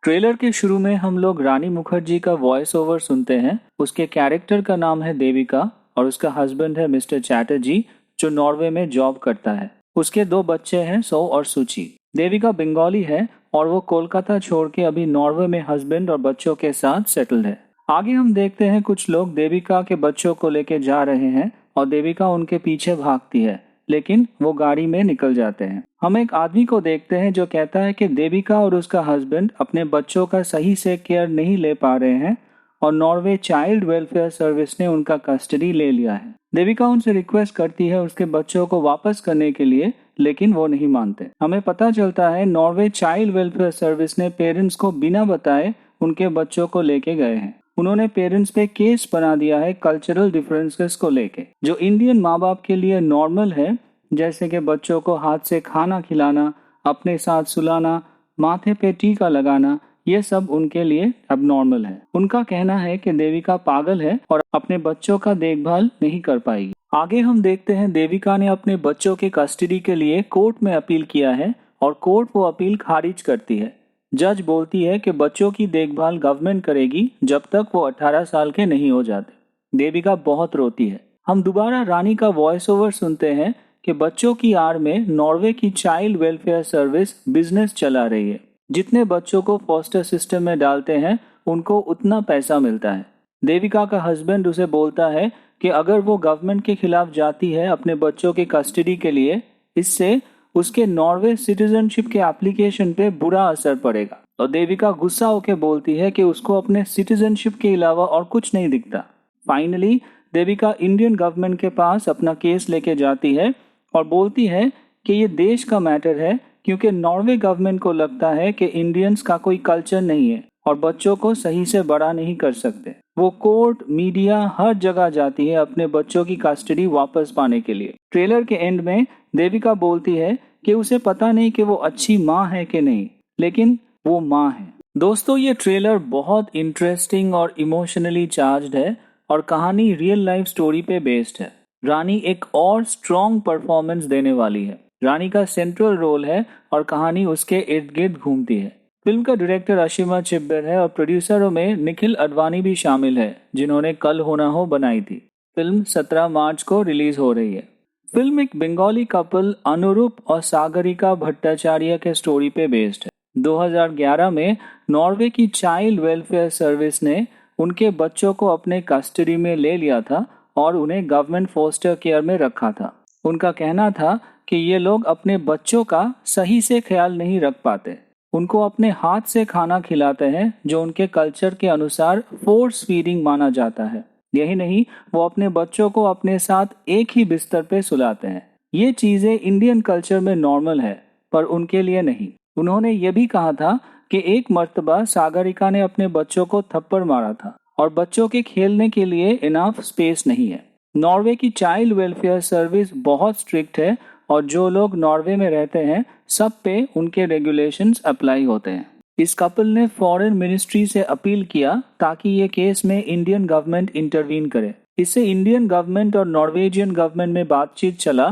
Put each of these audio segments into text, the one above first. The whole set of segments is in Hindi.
ट्रेलर के शुरू में हम लोग रानी मुखर्जी का वॉइस ओवर सुनते हैं। उसके कैरेक्टर का नाम है देविका और उसका हस्बैंड है मिस्टर चैटर्जी, जो नॉर्वे में जॉब करता है। उसके 2 बच्चे हैं, सो और सुची। देविका बंगाली है और वो कोलकाता छोड़ के अभी नॉर्वे में हस्बैंड और बच्चों के साथ सेटल्ड है। आगे हम देखते हैं कुछ लोग देविका के बच्चों को लेके जा रहे हैं और देविका उनके पीछे भागती है, लेकिन वो गाड़ी में निकल जाते हैं। हम एक आदमी को देखते हैं जो कहता है कि देविका और उसका हस्बैंड अपने बच्चों का सही से केयर नहीं ले पा रहे हैं और नॉर्वे चाइल्ड वेलफेयर सर्विस ने उनका कस्टडी ले लिया है। देविका उनसे रिक्वेस्ट करती है उसके बच्चों को वापस करने के लिए, लेकिन वो नहीं मानते। हमें पता चलता है नॉर्वे चाइल्ड वेलफेयर सर्विस ने पेरेंट्स को बिना बताए उनके बच्चों को लेके गए हैं। उन्होंने पेरेंट्स पे केस बना दिया है कल्चरल डिफरेंसेस को लेके, जो इंडियन माँ बाप के लिए नॉर्मल है, जैसे कि बच्चों को हाथ से खाना खिलाना, अपने साथ सुलाना, माथे पे टीका लगाना, ये सब उनके लिए अब नॉर्मल है। उनका कहना है कि देविका पागल है और अपने बच्चों का देखभाल नहीं कर पाएगी। आगे हम देखते हैं देविका ने अपने बच्चों के कस्टडी के लिए कोर्ट में अपील किया है और कोर्ट वो अपील खारिज करती है। जज बोलती है कि बच्चों की देखभाल गवर्नमेंट करेगी जब तक वो 18 साल के नहीं हो जाते। देविका बहुत रोती है। हम दोबारा रानी का वॉइस ओवर सुनते हैं कि बच्चों की आड़ में नॉर्वे की चाइल्ड वेलफेयर सर्विस बिजनेस चला रही है। जितने बच्चों को फॉस्टर सिस्टम में डालते हैं उनको उतना पैसा मिलता है। देविका का हस्बैंड उसे बोलता है कि अगर वो गवर्नमेंट के खिलाफ जाती है अपने बच्चों के कस्टडी के लिए, इससे उसके नॉर्वे सिटीजनशिप के एप्लीकेशन पे बुरा असर पड़ेगा। और देविका गुस्सा होकर बोलती है कि उसको अपने सिटीजनशिप के अलावा और कुछ नहीं दिखता। फाइनली देविका इंडियन गवर्नमेंट के पास अपना केस लेके जाती है और बोलती है कि ये देश का मैटर है, क्योंकि नॉर्वे गवर्नमेंट को लगता है कि इंडियंस का कोई कल्चर नहीं है और बच्चों को सही से बड़ा नहीं कर सकते। वो कोर्ट, मीडिया, हर जगह जाती है अपने बच्चों की कस्टडी वापस पाने के लिए। ट्रेलर के एंड में देविका बोलती है कि उसे पता नहीं कि वो अच्छी माँ है कि नहीं, लेकिन वो माँ है। दोस्तों, ये ट्रेलर बहुत इंटरेस्टिंग और इमोशनली चार्ज्ड है और कहानी रियल लाइफ स्टोरी पे बेस्ड है। रानी एक और स्ट्रॉन्ग परफॉर्मेंस देने वाली है। रानी का सेंट्रल रोल है और कहानी उसके इर्द गिर्द घूमती है। फिल्म का डायरेक्टर अशिमा चिब्बर है और प्रोड्यूसरों में निखिल अडवाणी भी शामिल है, जिन्होंने कल हो ना हो बनाई थी। फिल्म 17 मार्च को रिलीज हो रही है। फिल्म एक बंगाली कपल अनुरूप और सागरिका भट्टाचार्य के स्टोरी पे बेस्ड है। 2011 में नॉर्वे की चाइल्ड वेलफेयर सर्विस ने उनके बच्चों को अपने कस्टडी में ले लिया था और उन्हें गवर्नमेंट फोस्टर केयर में रखा था। उनका कहना था कि ये लोग अपने बच्चों का सही से ख्याल नहीं रख पाते। उनको अपने हाथ से खाना खिलाते हैं, जो उनके कल्चर के अनुसार फोर्स फीडिंग माना जाता है। यही नहीं, वो अपने बच्चों को अपने साथ एक ही बिस्तर पे सुलाते हैं। ये चीजें इंडियन कल्चर में नॉर्मल है, पर उनके लिए नहीं। उन्होंने ये भी कहा था कि एक मर्तबा सागरिका ने अपने बच्चों को थप्पड़ मारा था और बच्चों के खेलने के लिए इनफ स्पेस नहीं है। नॉर्वे की चाइल्ड वेलफेयर सर्विस बहुत स्ट्रिक्ट है और जो लोग नॉर्वे में रहते हैं सब पे उनके रेगुलेशंस अप्लाई होते हैं। इस कपल ने फॉरेन मिनिस्ट्री से अपील किया ताकि ये केस में इंडियन गवर्नमेंट इंटरवीन करे। इससे इंडियन गवर्नमेंट और नॉर्वेजियन गवर्नमेंट में बातचीत चला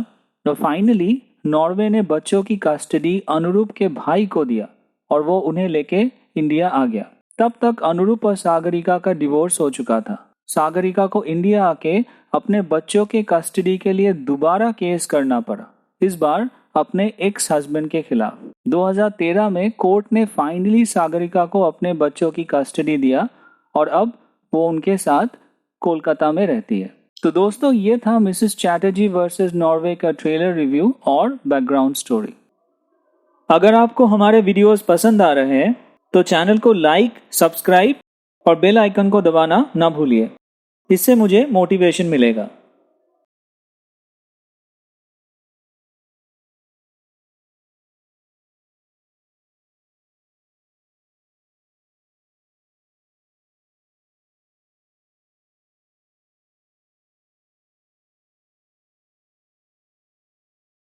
तो फाइनली नॉर्वे ने बच्चों की कस्टडी अनुरूप के भाई को दिया और वो उन्हें लेके इंडिया आ गया। तब तक अनुरूप और सागरिका का डिवोर्स हो चुका था। सागरिका को इंडिया आके अपने बच्चों के कस्टडी के लिए दोबारा केस करना पड़ा, इस बार अपने एक्स हस्बैंड के खिलाफ। 2013 में कोर्ट ने फाइनली सागरिका को अपने बच्चों की कस्टडी दिया और अब वो उनके साथ कोलकाता में रहती है। तो दोस्तों, ये था मिसेस चैटर्जी वर्सेस नॉर्वे का ट्रेलर रिव्यू और बैकग्राउंड स्टोरी। अगर आपको हमारे वीडियोस पसंद आ रहे हैं तो चैनल को लाइक, सब्सक्राइब और बेल आइकन को दबाना ना भूलिए। इससे मुझे मोटिवेशन मिलेगा।